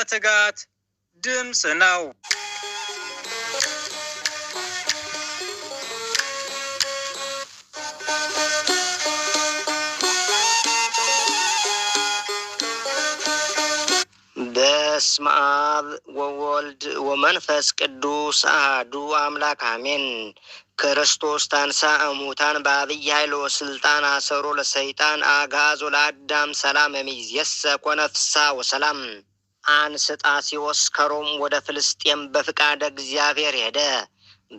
ትጋት ድምጽ ነው። በስመ አብ ወወልድ ወመንፈስ ቅዱስ አሐዱ አምላክ አሜን። ክርስቶስ ተንሥአ እሙታን በዐቢይ ኃይል ወሥልጣን አሰሮ ለሰይጣን አግዓዞ ለአዳም ሰላም እምይእዜሰ ኮነ ፍስሐ ወሰላም። አንስጣስዮስ ከሮም ወደ ፍልስጤም በፍቃደ እግዚአብሔር ሄደ።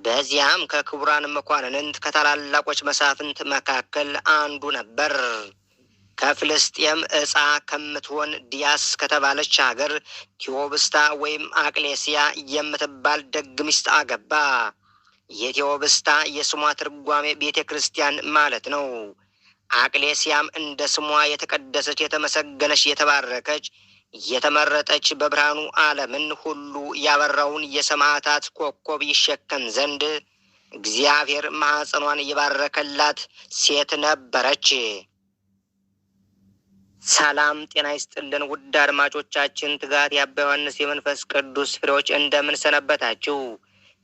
በዚያም ከክቡራን መኳንንት ከታላላቆች መሳፍንት መካከል አንዱ ነበር። ከፍልስጤም ዕፃ ከምትሆን ዲያስ ከተባለች ሀገር ቴዎብስታ ወይም አቅሌስያ የምትባል ደግ ሚስት አገባ። የቴዎብስታ የስሟ ትርጓሜ ቤተ ክርስቲያን ማለት ነው። አቅሌስያም እንደ ስሟ የተቀደሰች፣ የተመሰገነች፣ የተባረከች፣ የተመረጠች በብርሃኑ ዓለምን ሁሉ ያበራውን የሰማዕታት ኮከብ ይሸከም ዘንድ እግዚአብሔር ማኅፀኗን የባረከላት ሴት ነበረች። ሰላም ጤና ይስጥልን ውድ አድማጮቻችን፣ ትጋት የአባ ዮሐንስ የመንፈስ ቅዱስ ፍሬዎች እንደምን ሰነበታችሁ?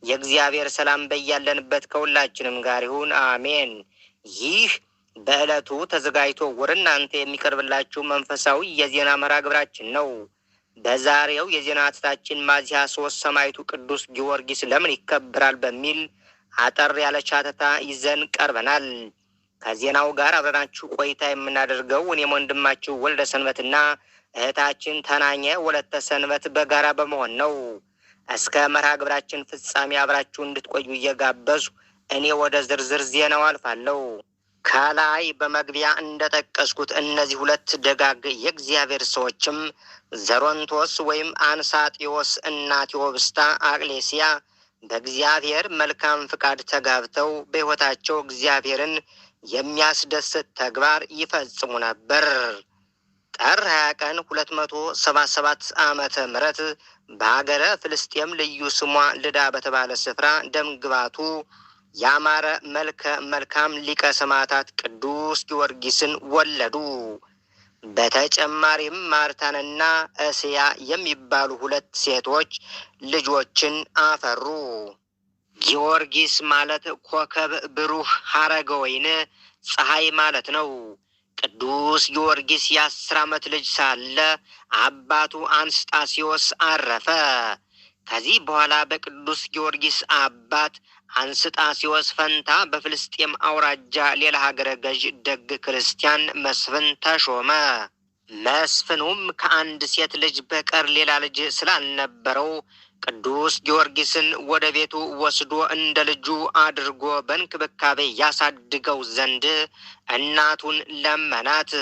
የእግዚአብሔር ሰላም በያለንበት ከሁላችንም ጋር ይሁን፣ አሜን። ይህ በዕለቱ ተዘጋጅቶ ወደ እናንተ የሚቀርብላችሁ መንፈሳዊ የዜና መርሃ ግብራችን ነው። በዛሬው የዜና አትታችን ሚያዝያ 3 ሰማዕቱ ቅዱስ ጊዮርጊስ ለምን ይከበራል በሚል አጠር ያለ ቻተታ ይዘን ቀርበናል። ከዜናው ጋር አብረናችሁ ቆይታ የምናደርገው እኔም ወንድማችሁ ወልደ ሰንበትና እህታችን ተናኘ ወለተ ሰንበት በጋራ በመሆን ነው። እስከ መርሃ ግብራችን ፍጻሜ አብራችሁ እንድትቆዩ እየጋበዙ እኔ ወደ ዝርዝር ዜናው አልፋለሁ። ከላይ በመግቢያ እንደጠቀስኩት እነዚህ ሁለት ደጋግ የእግዚአብሔር ሰዎችም ዘሮንቶስ ወይም አንሳጢዮስ እና ቴዎብስታ አቅሌስያ በእግዚአብሔር መልካም ፍቃድ ተጋብተው በሕይወታቸው እግዚአብሔርን የሚያስደስት ተግባር ይፈጽሙ ነበር። ጥር 20 ቀን 277 ዓመተ ምህረት በሀገረ ፍልስጤም ልዩ ስሟ ልዳ በተባለ ስፍራ ደምግባቱ ያማረ መልከ መልካም ሊቀ ሰማዕታት ቅዱስ ጊዮርጊስን ወለዱ። በተጨማሪም ማርታንና እስያ የሚባሉ ሁለት ሴቶች ልጆችን አፈሩ። ጊዮርጊስ ማለት ኮከብ ብሩህ ሐረገ ወይን ፀሐይ ማለት ነው። ቅዱስ ጊዮርጊስ የ10 ዓመት ልጅ ሳለ አባቱ አንስጣስዮስ አረፈ። ከዚህ በኋላ በቅዱስ ጊዮርጊስ አባት አንስጣስዮስ ፈንታ በፍልስጤም አውራጃ ሌላ ሀገረ ገዥ ደግ ክርስቲያን መስፍን ተሾመ። መስፍኑም ከአንድ ሴት ልጅ በቀር ሌላ ልጅ ስላልነበረው ቅዱስ ጊዮርጊስን ወደ ቤቱ ወስዶ እንደ ልጁ አድርጎ በእንክብካቤ ያሳድገው ዘንድ እናቱን ለመናት።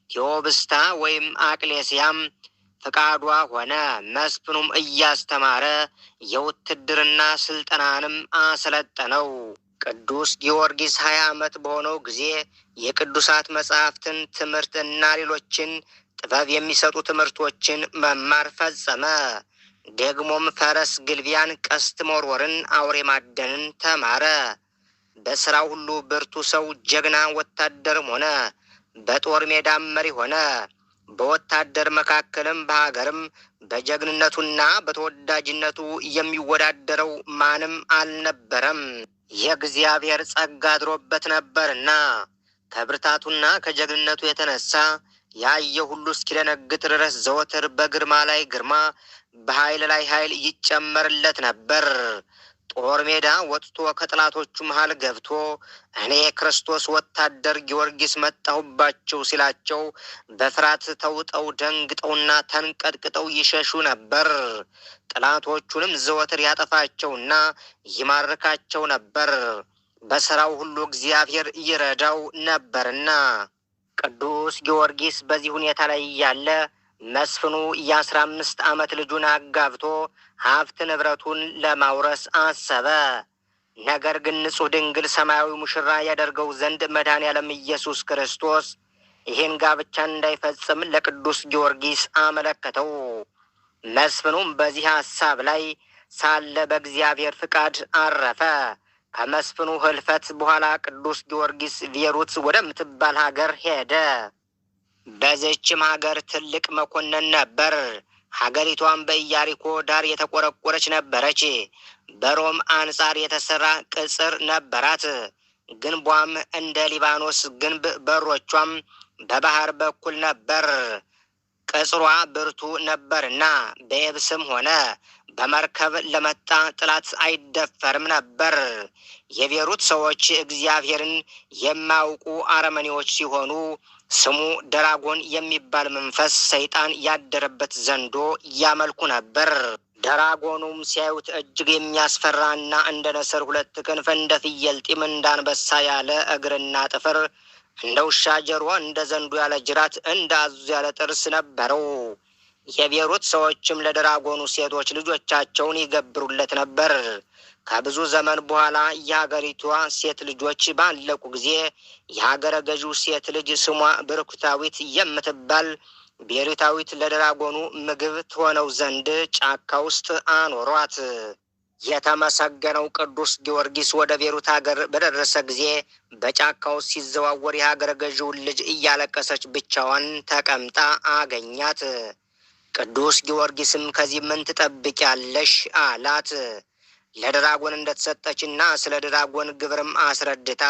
ቴዎብስታ ወይም አቅሌስያም ፈቃዷ ሆነ። መስፍኑም እያስተማረ የውትድርና ስልጠናንም አሰለጠነው። ቅዱስ ጊዮርጊስ 20 ዓመት በሆነው ጊዜ የቅዱሳት መጻሕፍትን ትምህርት እና ሌሎችን ጥበብ የሚሰጡ ትምህርቶችን መማር ፈጸመ። ደግሞም ፈረስ ግልቢያን፣ ቀስት መወርወርን፣ አውሬ ማደንን ተማረ። በስራው ሁሉ ብርቱ ሰው፣ ጀግና ወታደርም ሆነ። በጦር ሜዳም መሪ ሆነ። በወታደር መካከልም በሀገርም በጀግንነቱና በተወዳጅነቱ የሚወዳደረው ማንም አልነበረም። የእግዚአብሔር ጸጋ አድሮበት ነበርና ከብርታቱና ከጀግንነቱ የተነሳ ያየ ሁሉ እስኪደነግጥ ድረስ ዘወትር በግርማ ላይ ግርማ፣ በኃይል ላይ ኃይል ይጨመርለት ነበር። ጦር ሜዳ ወጥቶ ከጠላቶቹ መሃል ገብቶ እኔ ክርስቶስ ወታደር ጊዮርጊስ መጣሁባችሁ ሲላቸው በፍርሃት ተውጠው ደንግጠውና ተንቀጥቅጠው ይሸሹ ነበር። ጠላቶቹንም ዘወትር ያጠፋቸውና ይማርካቸው ነበር። በሥራው ሁሉ እግዚአብሔር ይረዳው ነበርና። ቅዱስ ጊዮርጊስ በዚህ ሁኔታ ላይ እያለ መስፍኑ የ15 ዓመት ልጁን አጋብቶ ሀብት ንብረቱን ለማውረስ አሰበ። ነገር ግን ንጹሕ ድንግል ሰማያዊ ሙሽራ ያደርገው ዘንድ መድኃኔዓለም ኢየሱስ ክርስቶስ ይህን ጋብቻ እንዳይፈጽም ለቅዱስ ጊዮርጊስ አመለከተው። መስፍኑም በዚህ ሐሳብ ላይ ሳለ በእግዚአብሔር ፍቃድ አረፈ። ከመስፍኑ ህልፈት በኋላ ቅዱስ ጊዮርጊስ ቬሩት ወደምትባል ሀገር ሄደ። በዚህችም ሀገር ትልቅ መኮንን ነበር። ሀገሪቷም በኢያሪኮ ዳር የተቆረቆረች ነበረች። በሮም አንጻር የተሰራ ቅጽር ነበራት። ግንቧም እንደ ሊባኖስ ግንብ፣ በሮቿም በባህር በኩል ነበር። ቅጽሯ ብርቱ ነበርና በየብስም ሆነ በመርከብ ለመጣ ጥላት አይደፈርም ነበር። የቤሩት ሰዎች እግዚአብሔርን የማያውቁ አረመኔዎች ሲሆኑ ስሙ ደራጎን የሚባል መንፈስ ሰይጣን ያደረበት ዘንዶ ያመልኩ ነበር። ደራጎኑም ሲያዩት እጅግ የሚያስፈራና እንደ ንስር ሁለት ክንፍ፣ እንደ ፍየል ጢም፣ እንደ አንበሳ ያለ እግርና ጥፍር፣ እንደ ውሻ ጀርባ፣ እንደ ዘንዶ ያለ ጅራት፣ እንደ አዞ ያለ ጥርስ ነበረው። የቤሩት ሰዎችም ለደራጎኑ ሴቶች ልጆቻቸውን ይገብሩለት ነበር። ከብዙ ዘመን በኋላ የሀገሪቷ ሴት ልጆች ባለቁ ጊዜ የሀገረ ገዢው ሴት ልጅ ስሟ ብርኩታዊት የምትባል ቤሩታዊት ለደራጎኑ ምግብ ትሆነው ዘንድ ጫካ ውስጥ አኖሯት። የተመሰገነው ቅዱስ ጊዮርጊስ ወደ ቤሩት ሀገር በደረሰ ጊዜ በጫካው ሲዘዋወር የሀገረ ገዢውን ልጅ እያለቀሰች ብቻዋን ተቀምጣ አገኛት። ቅዱስ ጊዮርጊስም ከዚህ ምን ትጠብቂያለሽ አላት። ለደራጎን እንደተሰጠችና ስለ ደራጎን ግብርም አስረድታ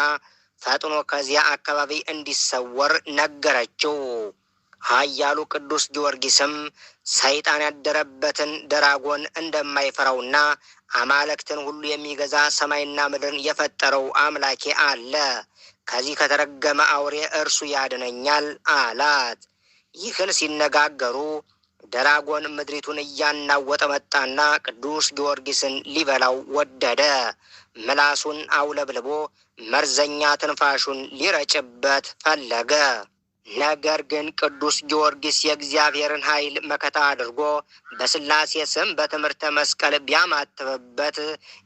ፈጥኖ ከዚያ አካባቢ እንዲሰወር ነገረችው። ኃያሉ ቅዱስ ጊዮርጊስም ሰይጣን ያደረበትን ደራጎን እንደማይፈራውና አማልክትን ሁሉ የሚገዛ ሰማይና ምድርን የፈጠረው አምላኬ አለ፣ ከዚህ ከተረገመ አውሬ እርሱ ያድነኛል አላት። ይህን ሲነጋገሩ ደራጎን ምድሪቱን እያናወጠ መጣና ቅዱስ ጊዮርጊስን ሊበላው ወደደ። ምላሱን አውለብልቦ መርዘኛ ትንፋሹን ሊረጭበት ፈለገ። ነገር ግን ቅዱስ ጊዮርጊስ የእግዚአብሔርን ኃይል መከታ አድርጎ በሥላሴ ስም በትምህርተ መስቀል ቢያማትብበት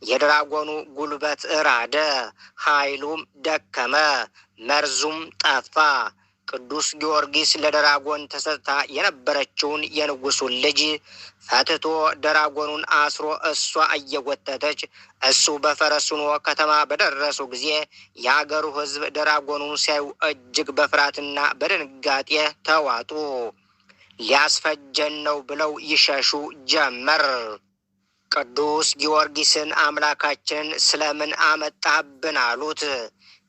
የድራጎኑ ጉልበት እራደ፣ ኃይሉም ደከመ፣ መርዙም ጠፋ። ቅዱስ ጊዮርጊስ ለደራጎን ተሰጥታ የነበረችውን የንጉሱን ልጅ ፈትቶ ደራጎኑን አስሮ እሷ እየጎተተች እሱ በፈረስ ሆኖ ከተማ በደረሱ ጊዜ የአገሩ ሕዝብ ደራጎኑን ሲያዩ እጅግ በፍርሃትና በድንጋጤ ተዋጡ። ሊያስፈጀን ነው ብለው ይሸሹ ጀመር። ቅዱስ ጊዮርጊስን አምላካችንን ስለምን አመጣህብን አሉት።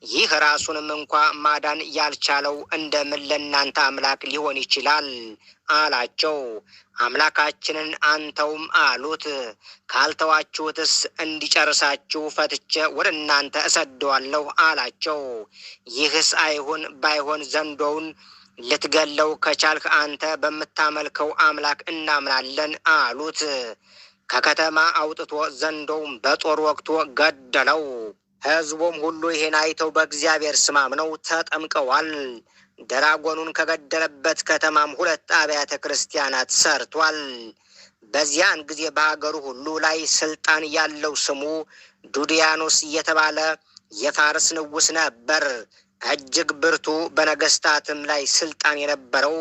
ይህ ራሱንም እንኳ ማዳን ያልቻለው እንደምን ለእናንተ አምላክ ሊሆን ይችላል አላቸው። አምላካችንን አንተውም አሉት። ካልተዋችሁትስ እንዲጨርሳችሁ ፈትቼ ወደ እናንተ እሰደዋለሁ አላቸው። ይህስ አይሁን፣ ባይሆን ዘንዶውን ልትገለው ከቻልክ አንተ በምታመልከው አምላክ እናምናለን አሉት። ከከተማ አውጥቶ ዘንዶውን በጦር ወግቶ ገደለው። ሕዝቡም ሁሉ ይህን አይተው በእግዚአብሔር ስም አምነው ተጠምቀዋል። ደራጎኑን ከገደለበት ከተማም 2 አብያተ ክርስቲያናት ሰርቷል። በዚያን ጊዜ በሀገሩ ሁሉ ላይ ስልጣን ያለው ስሙ ዱድያኖስ የተባለ የፋርስ ንጉሥ ነበር። እጅግ ብርቱ፣ በነገስታትም ላይ ስልጣን የነበረው፣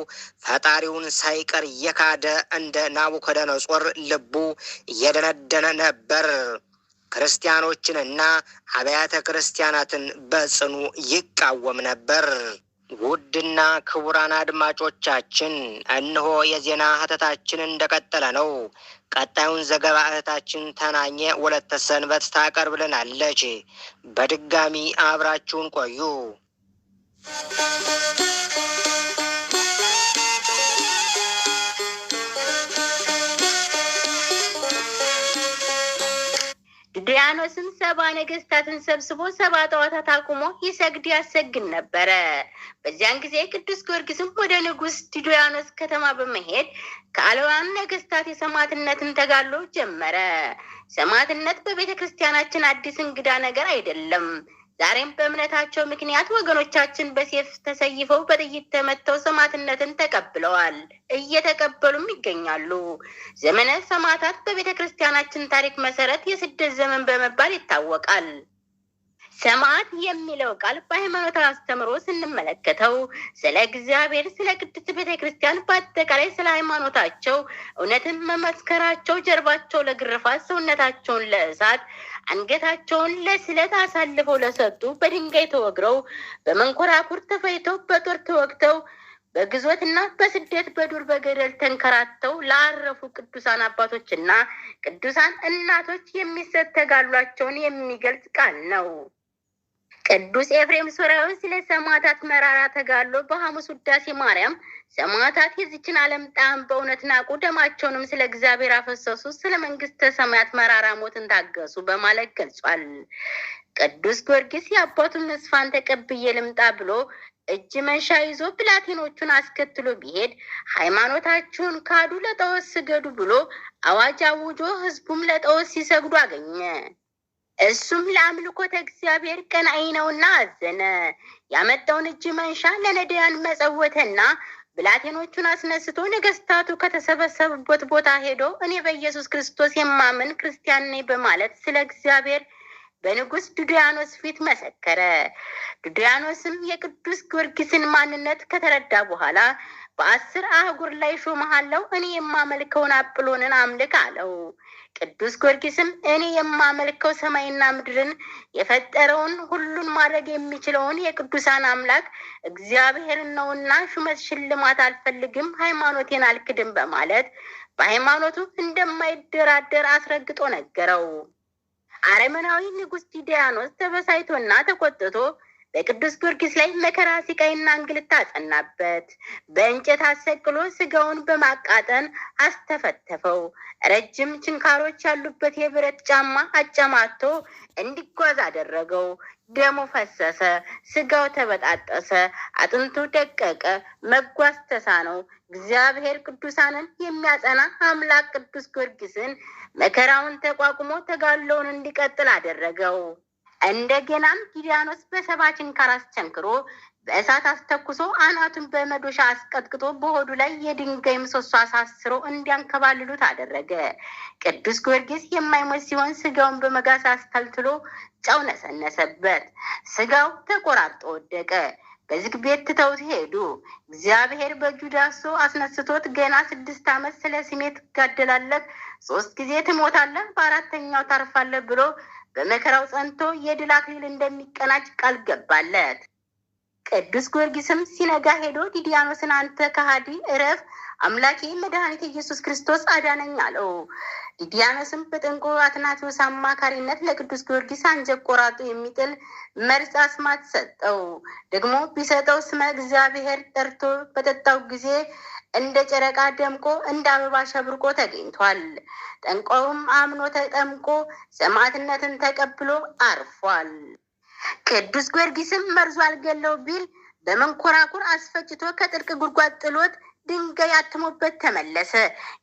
ፈጣሪውን ሳይቀር የካደ እንደ ናቡከደነጾር ልቡ የደነደነ ነበር። ክርስቲያኖችንና አብያተ ክርስቲያናትን በጽኑ ይቃወም ነበር። ውድና ክቡራን አድማጮቻችን እነሆ የዜና ሀተታችን እንደቀጠለ ነው። ቀጣዩን ዘገባ እህታችን ተናኘ ወለተ ሰንበት ታቀርብልናለች። በድጋሚ አብራችሁን ቆዩ። ዱድያኖስም 70 ነገስታትን ሰብስቦ 70 ጣዖታት አቁሞ ይሰግድ ያሰግድ ነበረ። በዚያን ጊዜ ቅዱስ ጊዮርጊስም ወደ ንጉሥ ዱድያኖስ ከተማ በመሄድ ከዓለማውያን ነገስታት የሰማዕትነትን ተጋድሎ ጀመረ። ሰማዕትነት በቤተ ክርስቲያናችን አዲስ እንግዳ ነገር አይደለም። ዛሬም በእምነታቸው ምክንያት ወገኖቻችን በሴፍ ተሰይፈው በጥይት ተመተው ሰማዕትነትን ተቀብለዋል፣ እየተቀበሉም ይገኛሉ። ዘመነ ሰማዕታት በቤተ ክርስቲያናችን ታሪክ መሰረት የስደት ዘመን በመባል ይታወቃል። ሰማዕት የሚለው ቃል በሃይማኖት አስተምሮ ስንመለከተው ስለ እግዚአብሔር፣ ስለ ቅድስት ቤተ ክርስቲያን፣ በአጠቃላይ ስለ ሃይማኖታቸው እውነትን መመስከራቸው፣ ጀርባቸው ለግርፋት፣ ሰውነታቸውን ለእሳት፣ አንገታቸውን ለስለት አሳልፈው ለሰጡ፣ በድንጋይ ተወግረው፣ በመንኮራኩር ተፈይተው፣ በጦር ተወግተው፣ በግዞትና በስደት በዱር በገደል ተንከራተው ላረፉ ቅዱሳን አባቶችና ቅዱሳን እናቶች የሚሰጥ ተጋድሏቸውን የሚገልጽ ቃል ነው። ቅዱስ ኤፍሬም ሶርያዊ ስለ ሰማዕታት መራራ ተጋድሎ በሐሙስ ውዳሴ ማርያም ሰማዕታት የዚችን ዓለም ጣዕም በእውነት ናቁ፣ ደማቸውንም ስለ እግዚአብሔር አፈሰሱ፣ ስለ መንግስተ ሰማያት መራራ ሞትን ታገሱ በማለት ገልጿል። ቅዱስ ጊዮርጊስ የአባቱን መስፋን ተቀብዬ ልምጣ ብሎ እጅ መንሻ ይዞ ብላቴኖቹን አስከትሎ ቢሄድ ሃይማኖታችሁን ካዱ፣ ለጣዖት ስገዱ ብሎ አዋጅ አውጆ ህዝቡም ለጣዖት ሲሰግዱ አገኘ። እሱም ለአምልኮተ እግዚአብሔር ቀናኢ ነውና አዘነ። ያመጣውን እጅ መንሻ ለነዳያን መጸወተና ብላቴኖቹን አስነስቶ ነገስታቱ ከተሰበሰቡበት ቦታ ሄዶ እኔ በኢየሱስ ክርስቶስ የማምን ክርስቲያን ነኝ በማለት ስለ እግዚአብሔር በንጉስ ዱድያኖስ ፊት መሰከረ። ዱድያኖስም የቅዱስ ጊዮርጊስን ማንነት ከተረዳ በኋላ በ10 አህጉር ላይ ሾመሃለው፣ እኔ የማመልከውን አጵሎንን አምልክ አለው። ቅዱስ ጊዮርጊስም እኔ የማመልከው ሰማይና ምድርን የፈጠረውን ሁሉን ማድረግ የሚችለውን የቅዱሳን አምላክ እግዚአብሔር ነውና ሹመት ሽልማት አልፈልግም፣ ሃይማኖቴን አልክድም በማለት በሃይማኖቱ እንደማይደራደር አስረግጦ ነገረው። አረመናዊ ንጉስ ዱድያኖስ ተበሳይቶና ተቆጥቶ በቅዱስ ጊዮርጊስ ላይ መከራ ሲቃይና እንግልት አጸናበት። በእንጨት አሰቅሎ ስጋውን በማቃጠን አስተፈተፈው። ረጅም ችንካሮች ያሉበት የብረት ጫማ አጨማቶ እንዲጓዝ አደረገው። ደሙ ፈሰሰ፣ ስጋው ተበጣጠሰ፣ አጥንቱ ደቀቀ፣ መጓዝ ተሳነው። እግዚአብሔር ቅዱሳንን የሚያጸና አምላክ ቅዱስ ጊዮርጊስን መከራውን ተቋቁሞ ተጋድሎውን እንዲቀጥል አደረገው። እንደገናም ዱድያኖስ በሰባ ችንካር አስቸንክሮ በእሳት አስተኩሶ አናቱን በመዶሻ አስቀጥቅጦ በሆዱ ላይ የድንጋይ ምሰሶ አሳስሮ እንዲያንከባልሉት አደረገ። ቅዱስ ጊዮርጊስ የማይሞት ሲሆን ስጋውን በመጋዝ አስተልትሎ ጨው ነሰነሰበት። ስጋው ተቆራርጦ ወደቀ። በዝግ ቤት ትተውት ሄዱ። እግዚአብሔር በእጁ ዳሶ አስነስቶት ገና 6 ዓመት ስለ ስሜ ትጋደላለህ፣ 3 ጊዜ ትሞታለህ፣ በአራተኛው ታርፋለህ ብሎ በመከራው ጸንቶ የድል አክሊል እንደሚቀናጅ ቃል ገባለት። ቅዱስ ጊዮርጊስም ሲነጋ ሄዶ ዱድያኖስን አንተ ከሃዲ እረፍ፣ አምላኬ መድኃኒት ኢየሱስ ክርስቶስ አዳነኝ አለው። ዱድያኖስም በጥንቁ አትናቴዎስ አማካሪነት ለቅዱስ ጊዮርጊስ አንጀት ቆራጡ የሚጥል መርዝ አስማት ሰጠው። ደግሞ ቢሰጠው ስመ እግዚአብሔር ጠርቶ በጠጣው ጊዜ እንደ ጨረቃ ደምቆ እንደ አበባ ሸብርቆ ተገኝቷል። ጠንቋውም አምኖ ተጠምቆ ሰማዕትነትን ተቀብሎ አርፏል። ቅዱስ ጊዮርጊስም መርዙ አልገለው ቢል በመንኮራኩር አስፈጭቶ ከጥልቅ ጉድጓድ ጥሎት ድንጋይ አትሞበት ተመለሰ።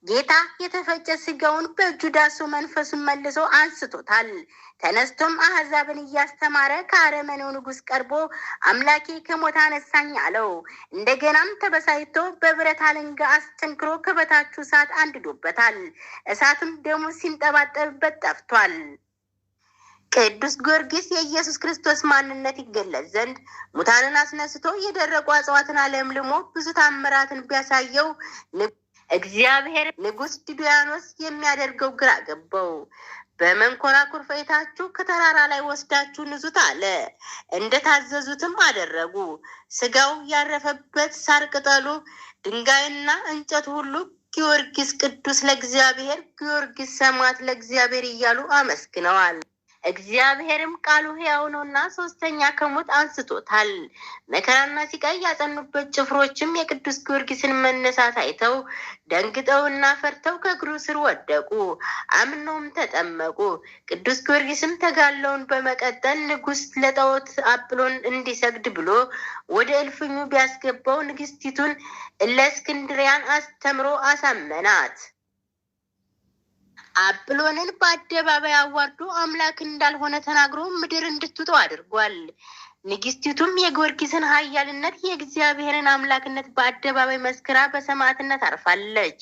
ጌታ የተፈጨ ስጋውን በእጁ ዳሶ መንፈሱን መልሶ አንስቶታል። ተነስቶም አህዛብን እያስተማረ ከአረመኔው ንጉስ ቀርቦ አምላኬ ከሞት አነሳኝ አለው። እንደገናም ተበሳይቶ በብረት አለንጋ አስቸንክሮ ከበታቹ እሳት አንድዶበታል። እሳቱም ደሙ ሲንጠባጠብበት ጠፍቷል። ቅዱስ ጊዮርጊስ የኢየሱስ ክርስቶስ ማንነት ይገለጽ ዘንድ ሙታንን አስነስቶ የደረቁ እጽዋትን አለምልሞ ብዙ ታምራትን ቢያሳየው እግዚአብሔር ንጉስ ዱድያኖስ የሚያደርገው ግራ ገባው። በመንኮራኩር ፈይታችሁ ከተራራ ላይ ወስዳችሁ ንዙት አለ። እንደታዘዙትም አደረጉ። ስጋው ያረፈበት ሳር ቅጠሉ፣ ድንጋይና እንጨቱ ሁሉ ጊዮርጊስ ቅዱስ ለእግዚአብሔር፣ ጊዮርጊስ ሰማዕት ለእግዚአብሔር እያሉ አመስግነዋል። እግዚአብሔርም ቃሉ ሕያው ነውና 3ኛ ከሞት አንስቶታል። መከራና ሲቃይ ያጸኑበት ጭፍሮችም የቅዱስ ጊዮርጊስን መነሳት አይተው ደንግጠውና ፈርተው ከእግሩ ስር ወደቁ። አምነውም ተጠመቁ። ቅዱስ ጊዮርጊስም ተጋድሎውን በመቀጠል ንጉስ ለጣዖት አጵሎን እንዲሰግድ ብሎ ወደ እልፍኙ ቢያስገባው ንግስቲቱን እለእስክንድርያን አስተምሮ አሳመናት። አጵሎንን በአደባባይ አዋርዶ አምላክ እንዳልሆነ ተናግሮ ምድር እንድትውጠው አድርጓል። ንግስቲቱም የጊዮርጊስን ኃያልነት የእግዚአብሔርን አምላክነት በአደባባይ መስክራ በሰማዕትነት አርፋለች።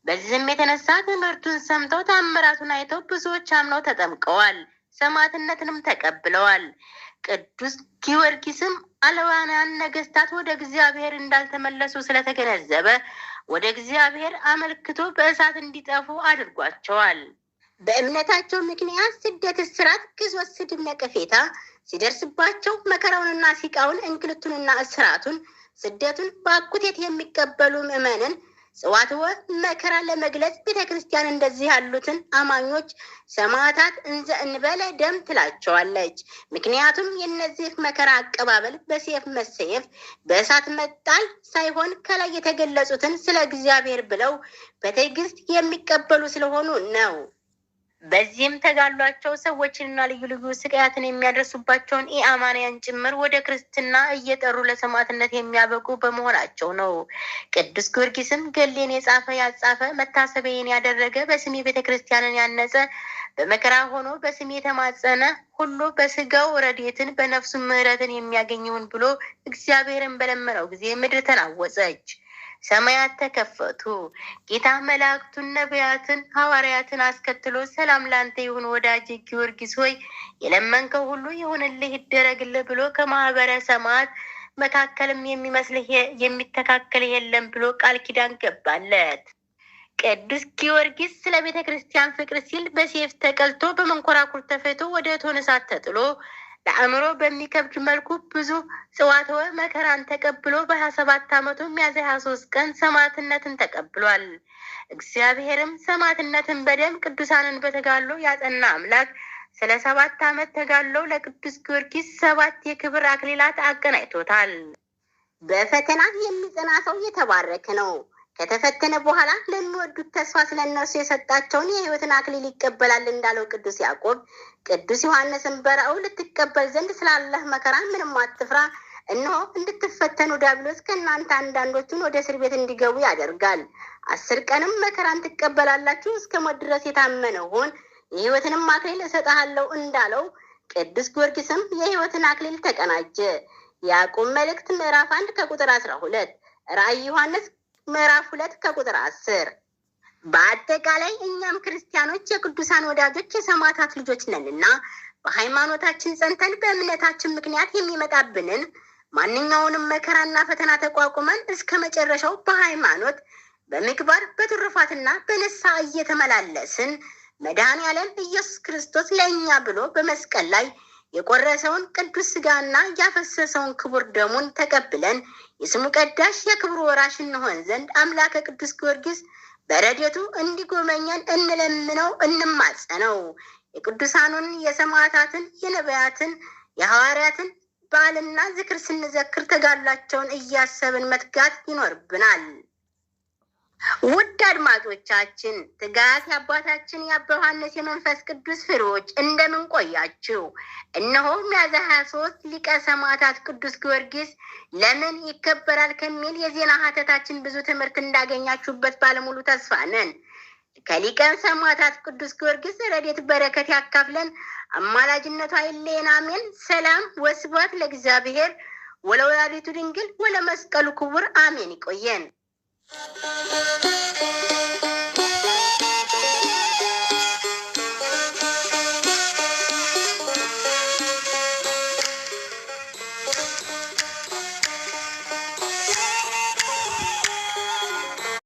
በዚህም የተነሳ ትምህርቱን ሰምተው ታምራቱን አይተው ብዙዎች አምነው ተጠምቀዋል፣ ሰማዕትነትንም ተቀብለዋል። ቅዱስ ጊዮርጊስም አለዋውያን ነገስታት ወደ እግዚአብሔር እንዳልተመለሱ ስለተገነዘበ ወደ እግዚአብሔር አመልክቶ በእሳት እንዲጠፉ አድርጓቸዋል። በእምነታቸው ምክንያት ስደት፣ እስራት፣ ግዞት፣ ስድብ፣ ነቀፌታ ሲደርስባቸው መከራውንና ሲቃውን እንግልቱንና እስራቱን ስደቱን በአኩቴት የሚቀበሉ ምዕመናን ጽዋትወ መከራ ለመግለጽ ቤተክርስቲያን እንደዚህ ያሉትን አማኞች ሰማዕታት እንዘ እንበለ ደም ትላቸዋለች። ምክንያቱም የነዚህ መከራ አቀባበል በሰይፍ መሰየፍ በእሳት መጣል ሳይሆን ከላይ የተገለጹትን ስለ እግዚአብሔር ብለው በትዕግስት የሚቀበሉ ስለሆኑ ነው። በዚህም ተጋሏቸው ሰዎችንና ልዩ ልዩ ስቃያትን የሚያደርሱባቸውን ኢአማንያን ጭምር ወደ ክርስትና እየጠሩ ለሰማዕትነት የሚያበቁ በመሆናቸው ነው። ቅዱስ ጊዮርጊስም ገድሌን የጻፈ ያጻፈ መታሰቢያን ያደረገ በስሜ ቤተክርስቲያንን ያነጸ በመከራ ሆኖ በስሜ የተማጸነ ሁሉ በስጋው ረድኤትን በነፍሱ ምሕረትን የሚያገኘውን ብሎ እግዚአብሔርን በለመነው ጊዜ ምድር ተናወጸች፣ ሰማያት ተከፈቱ። ጌታ መላእክቱን ነቢያትን ሐዋርያትን አስከትሎ ሰላም ላንተ ይሁን ወዳጅ ጊዮርጊስ ሆይ የለመንከው ሁሉ ይሁንልህ ይደረግልህ ብሎ ከማህበረ ሰማዕት መካከልም የሚመስልህ የሚተካከል የለም ብሎ ቃል ኪዳን ገባለት። ቅዱስ ጊዮርጊስ ስለ ቤተ ክርስቲያን ፍቅር ሲል በሰይፍ ተቀልቶ በመንኮራኩር ተፈቶ ወደ እቶነ እሳት ተጥሎ ለአእምሮ በሚከብድ መልኩ ብዙ ጽዋትወ መከራን ተቀብሎ በ27 ዓመቱ ሚያዝያ 23 ቀን ሰማዕትነትን ተቀብሏል። እግዚአብሔርም ሰማዕትነትን በደም ቅዱሳንን በተጋድሎ ያጸና አምላክ ስለ 7 ዓመት ተጋድሎ ለቅዱስ ጊዮርጊስ 7 የክብር አክሊላት አቀናይቶታል። በፈተና የሚጸና ሰው የተባረከ ነው። ከተፈተነ በኋላ ለሚወዱት ተስፋ ስለነርሱ የሰጣቸውን የሕይወትን አክሊል ይቀበላል እንዳለው ቅዱስ ያዕቆብ ቅዱስ ዮሐንስን በራእዩ ልትቀበል ዘንድ ስላለህ መከራ ምንም አትፍራ፣ እነሆ እንድትፈተኑ ዲያብሎስ ከእናንተ አንዳንዶቹን ወደ እስር ቤት እንዲገቡ ያደርጋል። 10 ቀንም መከራን ትቀበላላችሁ፣ እስከ ሞት ድረስ የታመነ ሁን፣ የሕይወትንም አክሊል እሰጥሃለሁ እንዳለው ቅዱስ ጊዮርጊስም የሕይወትን አክሊል ተቀናጀ። ያዕቆብ መልእክት ምዕራፍ 1 ከቁጥር 12፣ ራእይ ዮሐንስ ምዕራፍ 2 ከቁጥር 10። በአጠቃላይ እኛም ክርስቲያኖች የቅዱሳን ወዳጆች የሰማዕታት ልጆች ነንና በሃይማኖታችን ጸንተን በእምነታችን ምክንያት የሚመጣብንን ማንኛውንም መከራና ፈተና ተቋቁመን እስከ መጨረሻው በሃይማኖት በምግባር በትሩፋትና በንስሐ እየተመላለስን መድኃኔዓለም ኢየሱስ ክርስቶስ ለእኛ ብሎ በመስቀል ላይ የቆረሰውን ቅዱስ ስጋና ያፈሰሰውን ክቡር ደሙን ተቀብለን የስሙ ቀዳሽ የክብሩ ወራሽ እንሆን ዘንድ አምላከ ቅዱስ ጊዮርጊስ በረድኤቱ እንዲጎበኘን እንለምነው እንማጸነው። የቅዱሳኑን የሰማዕታትን የነቢያትን የሐዋርያትን በዓልና ዝክር ስንዘክር ተጋድሏቸውን እያሰብን መትጋት ይኖርብናል። ውድ አድማጮቻችን ትጋት የአባታችን የአባ ዮሐንስ የመንፈስ ቅዱስ ፍሬዎች እንደምን ቆያችሁ? እነሆ ሚያዝያ 23 ሊቀ ሰማዕታት ቅዱስ ጊዮርጊስ ለምን ይከበራል ከሚል የዜና ሀተታችን ብዙ ትምህርት እንዳገኛችሁበት ባለሙሉ ተስፋ ነን። ከሊቀ ሰማዕታት ቅዱስ ጊዮርጊስ ረድኤት በረከት ያካፍለን፣ አማላጅነቱ አይለየን። አሜን። ሰላም ወስብሐት ለእግዚአብሔር ወለወላዲቱ ድንግል ወለመስቀሉ ክቡር አሜን። ይቆየን።